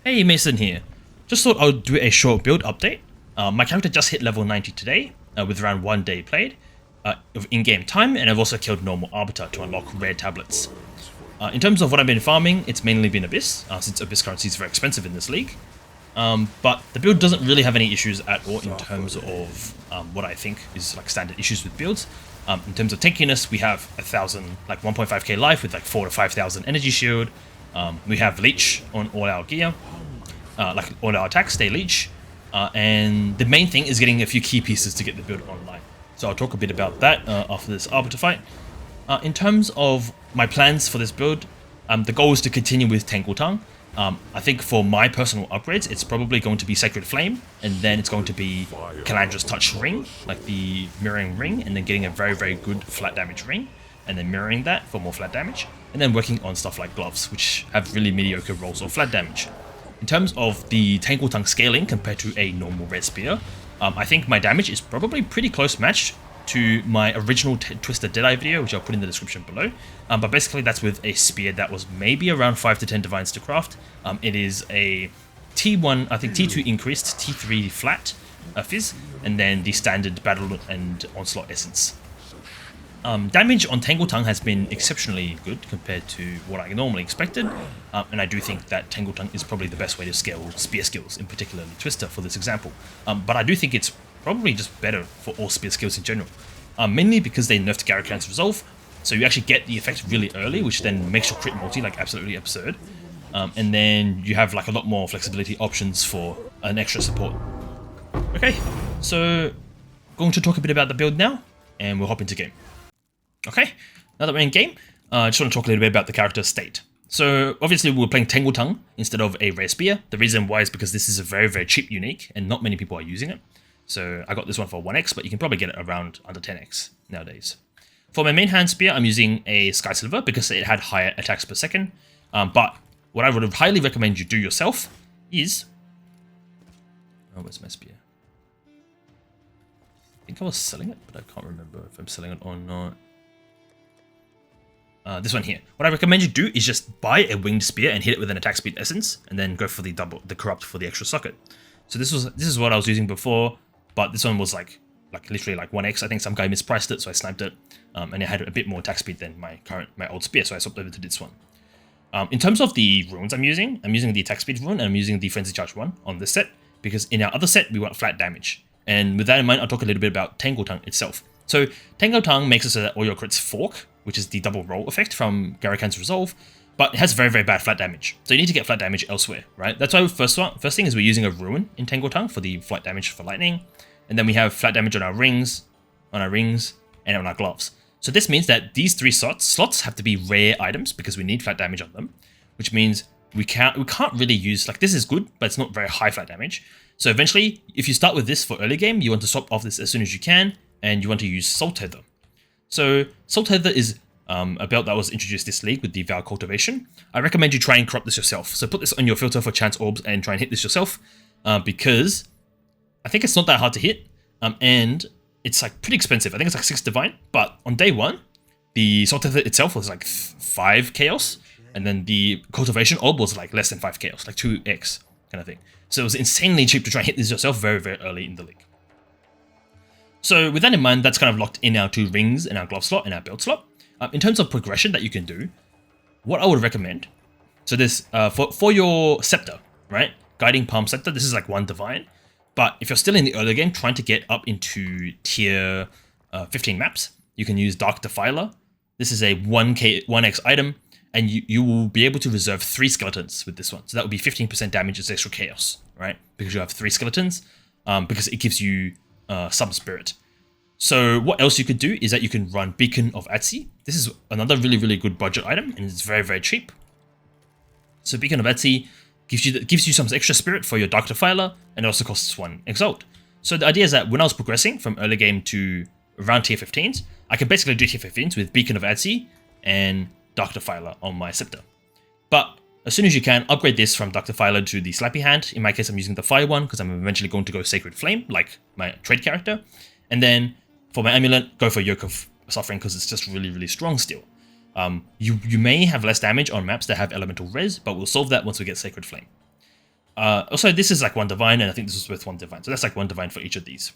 Hey, Mason here. Just thought I would do a short build update. My character just hit level 90 today, with around 1 day played of in-game time, and I've also killed normal Arbiter to unlock rare tablets. In terms of what I've been farming, it's mainly been Abyss, since Abyss currency is very expensive in this league. But the build doesn't really have any issues at all in terms of what I think is like standard issues with builds. In terms of tankiness, we have 1.5k life with like 4 to 5,000 energy shield. We have leech on all our gear, like all our attacks stay leech, and the main thing is getting a few key pieces to get the build online. So I'll talk a bit about that after this Arbiter fight. In terms of my plans for this build, the goal is to continue with TangleTongue. I think for my personal upgrades, it's probably going to be Sacred Flame, and then it's going to be Calandra's Touch Ring, like the mirroring ring, and then getting a very, very good flat damage ring, and then mirroring that for more flat damage, and then working on stuff like gloves, which have really mediocre rolls of flat damage. In terms of the TangleTongue scaling compared to a normal red spear, I think my damage is probably pretty close matched to my original Twisted Deadeye video, which I'll put in the description below. But basically that's with a spear that was maybe around 5 to 10 divines to craft. It is a T1, I think T2 increased, T3 flat fizz, and then the standard battle and onslaught essence. Damage on TangleTongue has been exceptionally good compared to what I normally expected, and I do think that TangleTongue is probably the best way to scale spear skills, in particularly Twister for this example. But I do think it's probably just better for all spear skills in general, mainly because they nerfed Garakan's Resolve, so you actually get the effect really early, which then makes your crit multi like absolutely absurd, and then you have like a lot more flexibility options for an extra support. Okay, so going to talk a bit about the build now, and we'll hop into game. Okay, now that we're in game, I just want to talk a little bit about the character state. So obviously we're playing TangleTongue instead of a rare spear. The reason why is because this is a very, very cheap unique, and not many people are using it. So I got this one for 1x, but you can probably get it around under 10x nowadays. For my main hand spear, I'm using a Sky Silver because it had higher attacks per second. But what I would highly recommend you do yourself is... Oh, where's my spear? I think I was selling it, but I can't remember if I'm selling it or not. This one here. What I recommend you do is just buy a winged spear and hit it with an attack speed essence, and then go for the corrupt for the extra socket. So this is what I was using before, but this one was like literally like 1x. I think some guy mispriced it, so I sniped it, and it had a bit more attack speed than my old spear, so I swapped over to this one. In terms of the runes I'm using the attack speed rune, and I'm using the frenzy charge one on this set because in our other set we want flat damage. And with that in mind, I'll talk a little bit about TangleTongue itself. So TangleTongue makes it so that all your crits fork, which is the double roll effect from Garakan's Resolve, but it has very, very bad flat damage. So you need to get flat damage elsewhere, right? That's why first thing is we're using a rune in TangleTongue for the flat damage for lightning, and then we have flat damage on our rings, and on our gloves. So this means that these 3 slots have to be rare items because we need flat damage on them, which means we can't really use, like, this is good, but it's not very high flat damage. So eventually, if you start with this for early game, you want to swap off this as soon as you can, and you want to use Soul Tether. So Soul Tether is a belt that was introduced this league with the Vow Cultivation. I recommend you try and corrupt this yourself. So put this on your filter for chance orbs and try and hit this yourself, because I think it's not that hard to hit, and it's like pretty expensive. I think it's like 6 divine, but on day 1, the Soul Tether itself was like 5 chaos, and then the Cultivation orb was like less than 5 chaos, like 2x kind of thing. So it was insanely cheap to try and hit this yourself very, very early in the league. So with that in mind, that's kind of locked in our 2 rings in our glove slot and our belt slot. In terms of progression that you can do, what I would recommend, so this, for your Sceptre, right? Guiding Palm Sceptre, this is like 1 divine. But if you're still in the early game, trying to get up into tier 15 maps, you can use Dark Defiller. This is a 1x item, and you will be able to reserve 3 skeletons with this one. So that would be 15% damage as extra chaos, right? Because you have 3 skeletons, because it gives you some spirit. So what else you could do is that you can run Beacon of Atsi. This is another really, really good budget item, and it's very, very cheap. So Beacon of Atsi gives you some extra spirit for your Dark Defiler, and it also costs 1 Exalt. So the idea is that when I was progressing from early game to around tier 15s, I can basically do tier 15s with Beacon of Atsi and Dark Defiler on my Sceptre. But as soon as you can, upgrade this from Dark Defiler to the Slappy Hand. In my case, I'm using the Fire one because I'm eventually going to go Sacred Flame, like my trade character. And then for my amulet, go for Yoke of Suffering because it's just really, really strong still. You may have less damage on maps that have elemental res, but we'll solve that once we get Sacred Flame. Also, this is like 1 divine, and I think this is worth 1 divine. So that's like 1 divine for each of these.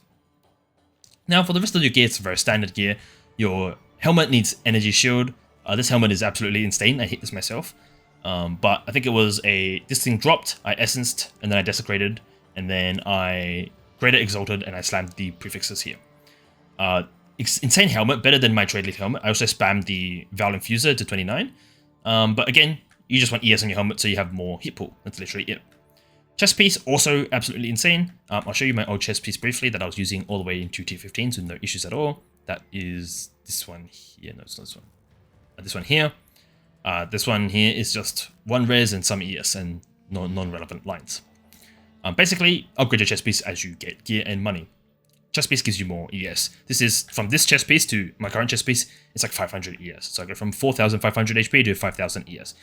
Now, for the rest of your gear, it's very standard gear. Your helmet needs energy shield. This helmet is absolutely insane. I hit this myself. But I think it was this thing dropped, I essenced, and then I desecrated, and then I greater exalted, and I slammed the prefixes here. Insane helmet, better than my trade leaf helmet. I also spammed the Val Infuser to 29. But again, you just want ES on your helmet so you have more hit pool. That's literally it. Chest piece, also absolutely insane. I'll show you my old chest piece briefly that I was using all the way into T15, so no issues at all. That is this one here. No, it's not this one. This one here. This one here is just 1 res and some ES and non-relevant lines. Basically, upgrade your chest piece as you get gear and money. Chest piece gives you more ES. This is from this chest piece to my current chest piece, it's like 500 ES. So I go from 4,500 HP to 5,000 ES.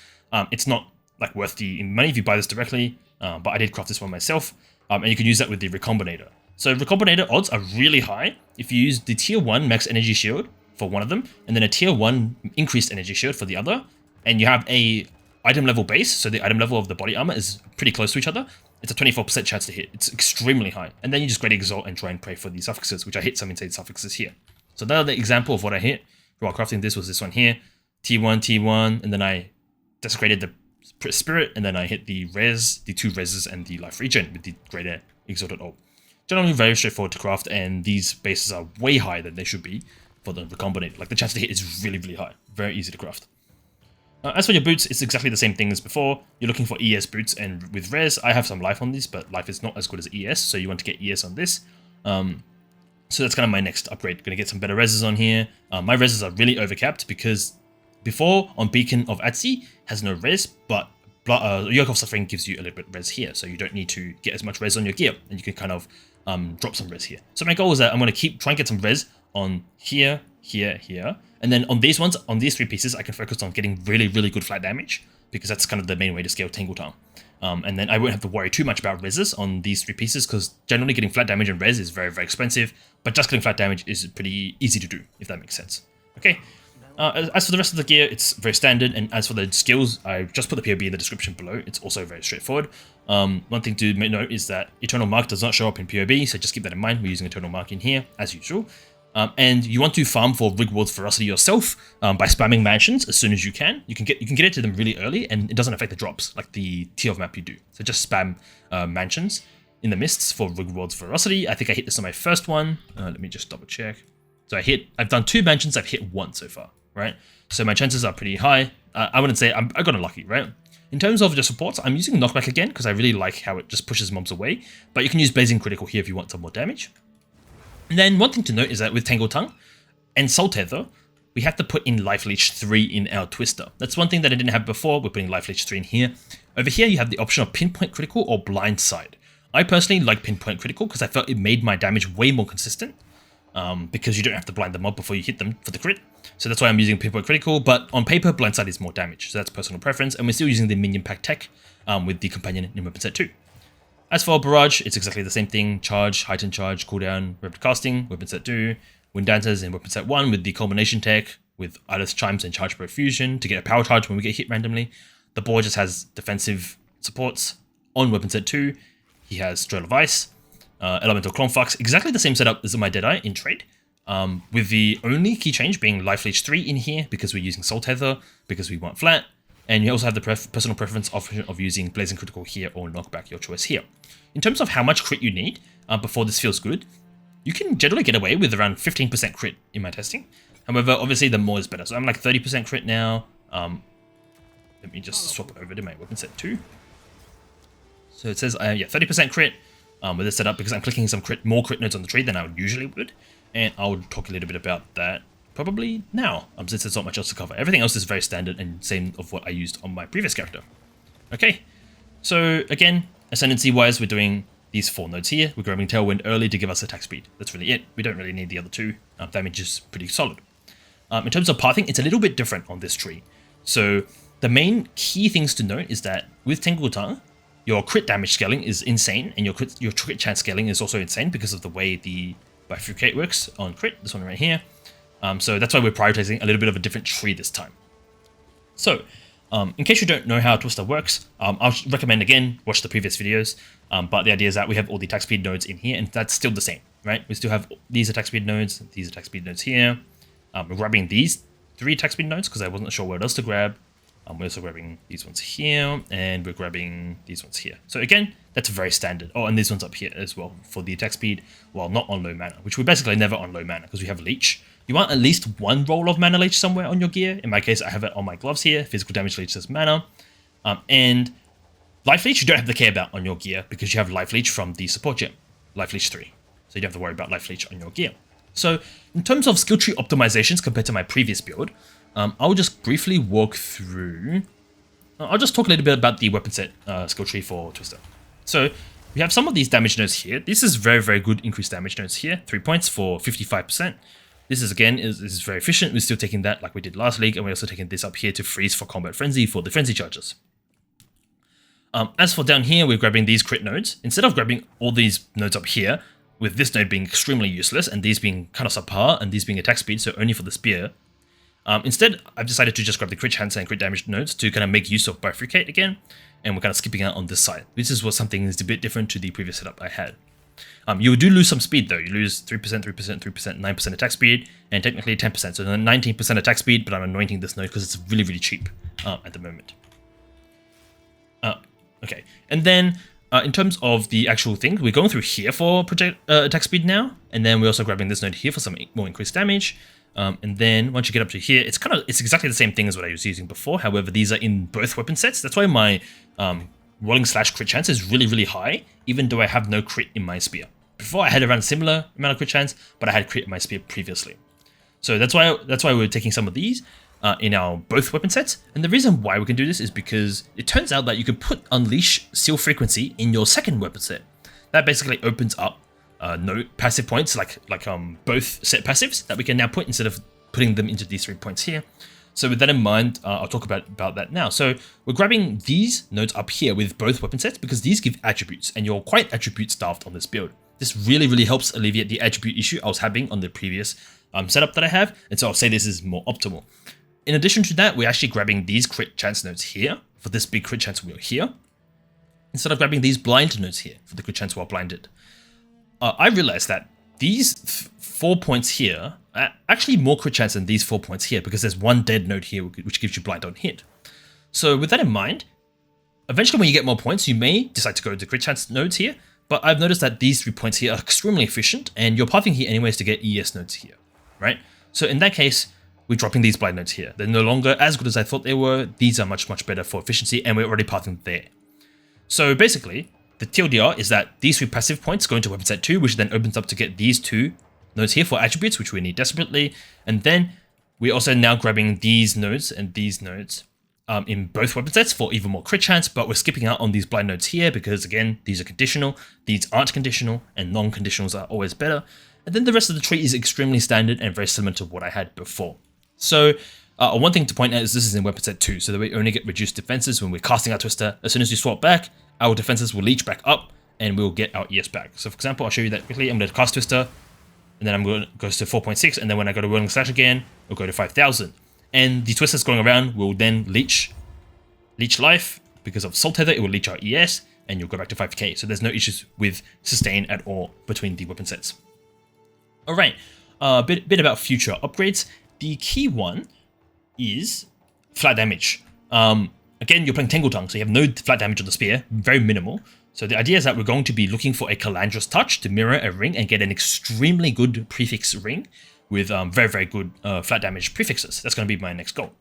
It's not like worth the money if you buy this directly, but I did craft this one myself, and you can use that with the Recombinator. So Recombinator odds are really high if you use the tier 1 max energy shield for one of them, and then a tier 1 increased energy shield for the other, and you have a item level base, so the item level of the body armor is pretty close to each other. It's a 24% chance to hit. It's extremely high. And then you just great exalt and try and pray for the suffixes, which I hit some insane suffixes here. So another example of what I hit while crafting this was this one here. T1, and then I desecrated the spirit, and then I hit the res, the 2 reses, and the life regen with the greater exalted ult. Generally very straightforward to craft, and these bases are way higher than they should be for the recombinate. Like the chance to hit is really, really high. Very easy to craft. As for your boots, it's exactly the same thing as before. You're looking for ES boots, and with res, I have some life on these, but life is not as good as ES, so you want to get ES on this. So that's kind of my next upgrade. Going to get some better reses on here. My reses are really overcapped because before on Beacon of Atsi has no res, but Yoke of Suffering gives you a little bit res here, so you don't need to get as much res on your gear, and you can kind of drop some res here. So my goal is that I'm going to try and get some res on here, here, and then on these ones, on these 3 pieces, I can focus on getting really, really good flat damage, because that's kind of the main way to scale TangleTongue. And then I won't have to worry too much about reses on these 3 pieces, because generally getting flat damage and res is very, very expensive, but just getting flat damage is pretty easy to do, if that makes sense. Okay. As for the rest of the gear, it's very standard, and as for the skills, I just put the POB in the description below. It's also very straightforward. One thing to note is that Eternal Mark does not show up in POB, so just keep that in mind. We're using Eternal Mark in here, as usual. And you want to farm for Rigward's Ferocity yourself by spamming mansions as soon as you can. You can get into them really early, and it doesn't affect the drops like the tier of map you do. So just spam mansions in the mists for Rigward's Ferocity. I think I hit this on my first one. Let me just double check. So I've done 2 mansions. I've hit 1 so far, right? So my chances are pretty high. I wouldn't say I got unlucky, right? In terms of the supports, I'm using Knockback again because I really like how it just pushes mobs away. But you can use Blazing Critical here if you want some more damage. And then one thing to note is that with TangleTongue and Soul Tether, we have to put in Life Leech 3 in our Twister. That's one thing that I didn't have before. We're putting Life Leech 3 in here. Over here, you have the option of Pinpoint Critical or Blindside. I personally like Pinpoint Critical because I felt it made my damage way more consistent. Because you don't have to blind the mob before you hit them for the crit. So that's why I'm using Pinpoint Critical, but on paper, Blindside is more damage. So that's personal preference, and we're still using the Minion Pack tech with the Companion in Weapon Set 2. As for Barrage, it's exactly the same thing. Charge, Heightened Charge, Cooldown, Rapid Casting, Weapon Set 2, Wind Dancers in Weapon Set 1 with the Culmination tech, with Eyeless Chimes and Charge Profusion to get a Power Charge when we get hit randomly. The boar just has defensive supports. On Weapon Set 2, he has Trail of Ice, Elemental Clonfax, exactly the same setup as my Deadeye in trade, with the only key change being Life Leech 3 in here because we're using Soul Tether, because we want flat, and you also have the personal preference option of using Blazing Critical here or Knockback, your choice here. In terms of how much crit you need before this feels good, you can generally get away with around 15% crit in my testing. However, obviously the more is better. So I'm like 30% crit now. Let me just swap over to my Weapon Set 2. So it says, yeah, 30% crit with this setup because I'm clicking some more crit nodes on the tree than I would usually would. And I'll talk a little bit about that probably now, since there's not much else to cover. Everything else is very standard and same of what I used on my previous character. Okay, so again, Ascendancy-wise, we're doing these 4 nodes here. We're grabbing Tailwind early to give us attack speed. That's really it. We don't really need the other 2. Damage is pretty solid. In terms of pathing, it's a little bit different on this tree. So the main key things to note is that with TangleTongue, your crit damage scaling is insane, and your crit chance scaling is also insane because of the way the Bifurcate works on crit, this one right here. So that's why we're prioritizing a little bit of a different tree this time. So In case you don't know how Twister works, I'll recommend again, watch the previous videos. But the idea is that we have all the attack speed nodes in here, and that's still the same, right? We still have these attack speed nodes, these attack speed nodes here. We're grabbing these 3 attack speed nodes because I wasn't sure what else to grab. We're also grabbing these ones here, and we're grabbing these ones here. So again, that's very standard. Oh, and these ones up here as well for the attack speed, while not on low mana, which we're basically never on low mana because we have leech. You want at least 1 roll of mana leech somewhere on your gear. In my case, I have it on my gloves here. Physical damage leech says mana. And life leech you don't have to care about on your gear because you have life leech from the support gem, life leech 3. So you don't have to worry about life leech on your gear. So in terms of skill tree optimizations compared to my previous build, I'll just briefly walk through. I'll just talk a little bit about the weapon set skill tree for Twister. So we have some of these damage nodes here. This is very, very good increased damage nodes here. 3 points for 55%. This is again is very efficient. We're still taking that like we did last league, and we're also taking this up here to freeze for combat frenzy for the frenzy charges. As for down here, we're grabbing these crit nodes. Instead of grabbing all these nodes up here, with this node being extremely useless and these being kind of subpar and these being attack speed, so only for the spear. Instead, I've decided to just grab the crit chance and crit damage nodes to kind of make use of bifurcate again, and we're kind of skipping out on this side. This is what something is a bit different to the previous setup I had. You do lose some speed though. You lose 3%, 3%, 3%, 9% attack speed, and technically 10%. So 19% attack speed, but I'm anointing this node because it's really, really cheap at the moment. Okay, and then in terms of the actual thing, we're going through here for attack speed now, and then we're also grabbing this node here for some more increased damage. And then once you get up to here, it's exactly the same thing as what I was using before. However, these are in both weapon sets. That's why my rolling slash crit chance is really, really high, even though I have no crit in my spear. Before I had around a similar amount of crit chance, but I had crit in my spear previously. So that's why we're taking some of these in our both weapon sets. And the reason why we can do this is because it turns out that you can put Unleash Seal Frequency in your second weapon set. That basically opens up no passive points like both set passives that we can now put instead of putting them into these 3 points here. So with that in mind, I'll talk about that now. So we're grabbing these nodes up here with both weapon sets because these give attributes, and you're quite attribute starved on this build. This really, really helps alleviate the attribute issue I was having on the previous setup that I have, and so I'll say this is more optimal. In addition to that, we're actually grabbing these crit chance nodes here for this big crit chance wheel here, instead of grabbing these blind nodes here for the crit chance while blinded. I realized that these 4 points here are actually more crit chance than these 4 points here because there's one dead node here which gives you blind on hit. So with that in mind, eventually when you get more points, you may decide to go to crit chance nodes here, but I've noticed that these 3 points here are extremely efficient, and you're pathing here anyways to get ES nodes here, right? So in that case, we're dropping these blind nodes here. They're no longer as good as I thought they were. These are much, much better for efficiency, and we're already pathing there. So basically, the TLDR is that these 3 passive points go into weapon set 2, which then opens up to get these 2 nodes here for attributes, which we need desperately. And then we're also now grabbing these nodes and these nodes in both weapon sets for even more crit chance, but we're skipping out on these blind nodes here because, again, these are conditional, these aren't conditional, and non-conditionals are always better. And then the rest of the tree is extremely standard and very similar to what I had before. So one thing to point out is this is in weapon set 2, so that we only get reduced defenses when we're casting our Twister. As soon as you swap back, our defenses will leech back up, and we'll get our ES back. So for example, I'll show you that quickly. I'm going to cast Twister, and then I'm going to go to 4.6, and then when I go to Whirling Slash again, it'll go to 5,000. And the Twisters going around will then leech life. Because of Soul Tether, it will leech our ES, and you'll go back to 5k. So there's no issues with sustain at all between the weapon sets. Alright, a bit about future upgrades. The key one is flat damage. Again, you're playing TangleTongue, so you have no flat damage on the spear, very minimal. So the idea is that we're going to be looking for a Calandrous Touch to mirror a ring and get an extremely good prefix ring with very, very good flat damage prefixes. That's going to be my next goal.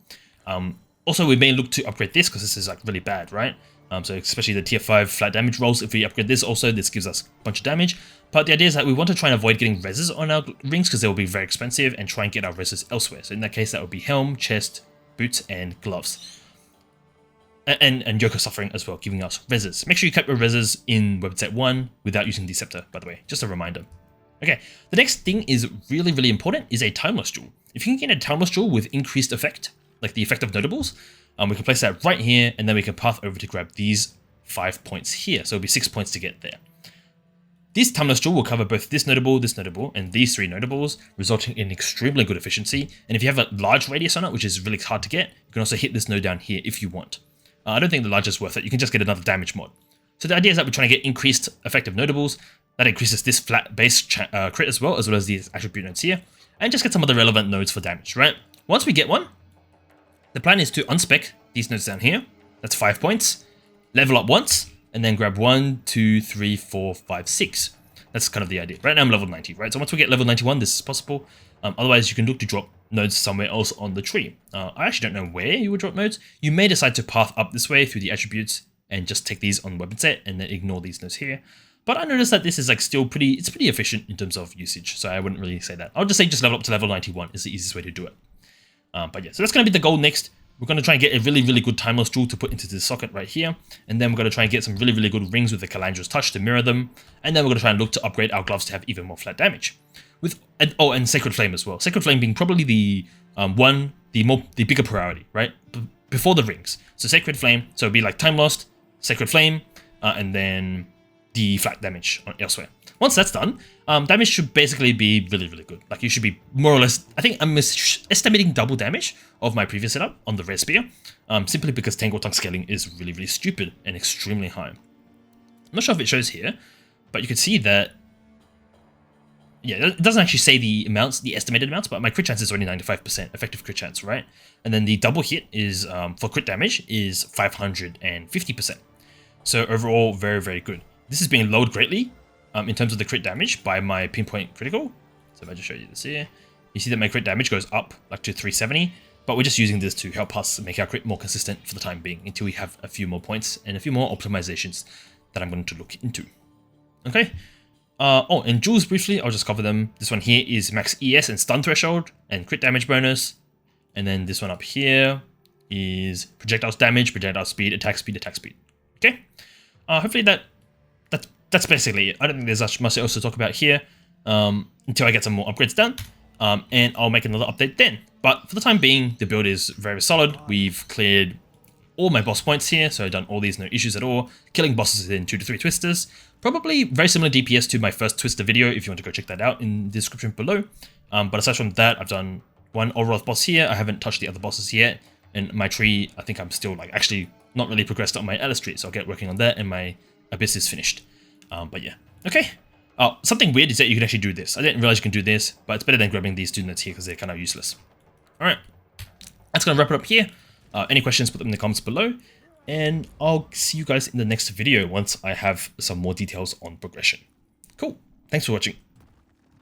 Also, we may look to upgrade this because this is like really bad, right? So especially the tier 5 flat damage rolls, if we upgrade this also, this gives us a bunch of damage. But the idea is that we want to try and avoid getting reses on our rings because they will be very expensive, and try and get our reses elsewhere. So in that case, that would be helm, chest, boots, and gloves. And Yoke suffering as well, giving us reses. Make sure you keep your reses in weapon set 1 without using the Sceptre, by the way. Just a reminder. Okay, the next thing is really, really important, is a Timeless Jewel. If you can get a Timeless Jewel with increased effect, like the effect of notables, we can place that right here, and then we can path over to grab these 5 points here. So it'll be 6 points to get there. This timeless jewel will cover both this notable, and these 3 notables, resulting in extremely good efficiency. And if you have a large radius on it, which is really hard to get, you can also hit this node down here if you want. I don't think the large is worth it. You can just get another damage mod. So the idea is that we're trying to get increased effective notables. That increases this flat base crit as well as these attribute nodes here. And just get some of the relevant nodes for damage, right? Once we get one, the plan is to unspec these nodes down here. That's 5 points. Level up once, and then grab 1, 2, 3, 4, 5, 6. That's kind of the idea. Right now I'm level 90, right? So once we get level 91, this is possible. Otherwise, you can look to drop nodes somewhere else on the tree. I actually don't know where you would drop nodes. You may decide to path up this way through the attributes and just take these on weapon set and then ignore these nodes here. But I noticed that this is like still pretty efficient in terms of usage. So I wouldn't really say that. I'll just say just level up to level 91 is the easiest way to do it. But yeah, so that's going to be the goal next. We're going to try and get a really good timeless jewel to put into this socket right here. And then we're going to try and get some really good rings with the Calandra's touch to mirror them. And then we're going to try and look to upgrade our gloves to have even more flat damage. And Sacred Flame as well. Sacred Flame being probably the bigger priority, right? Before the rings. So Sacred Flame, so it'd be like Time Lost, Sacred Flame, and then the flat damage elsewhere. Once that's done, damage should basically be really good. Like you should be more or less, I think I'm estimating double damage of my previous setup on the Rare Spear, simply because TangleTongue scaling is really stupid and extremely high. I'm not sure if it shows here, but you can see that, yeah, it doesn't actually say the amounts, the estimated amounts, but my crit chance is only 95% effective crit chance, right? And then the double hit is, for crit damage, is 550%. So overall, very good. This is being lowered greatly in terms of the crit damage by my pinpoint critical. So if I just show you this here, you see that my crit damage goes up like to 370, but we're just using this to help us make our crit more consistent for the time being until we have a few more points and a few more optimizations that I'm going to look into. Okay. And jewels briefly, I'll just cover them. This one here is max ES and stun threshold and crit damage bonus. And then this one up here is projectiles damage, projectile speed, attack speed. Okay. Hopefully that's basically it. I don't think there's much else to talk about here until I get some more upgrades done. And I'll make another update then. But for the time being, the build is very solid. We've cleared all my boss points here, so I've done all these, no issues at all. Killing bosses in 2 to 3 twisters. Probably very similar DPS to my first twister video if you want to go check that out in the description below. But aside from that, I've done one Olroth boss here. I haven't touched the other bosses yet. And my tree, I think I'm still like actually not really progressed on my Alice tree, so I'll get working on that and my Abyss is finished. But yeah, okay. Something weird is that you can actually do this. I didn't realize you can do this, but it's better than grabbing these 2 nodes here because they're kind of useless. Alright, that's going to wrap it up here. Any questions, put them in the comments below. And I'll see you guys in the next video once I have some more details on progression. Cool. Thanks for watching.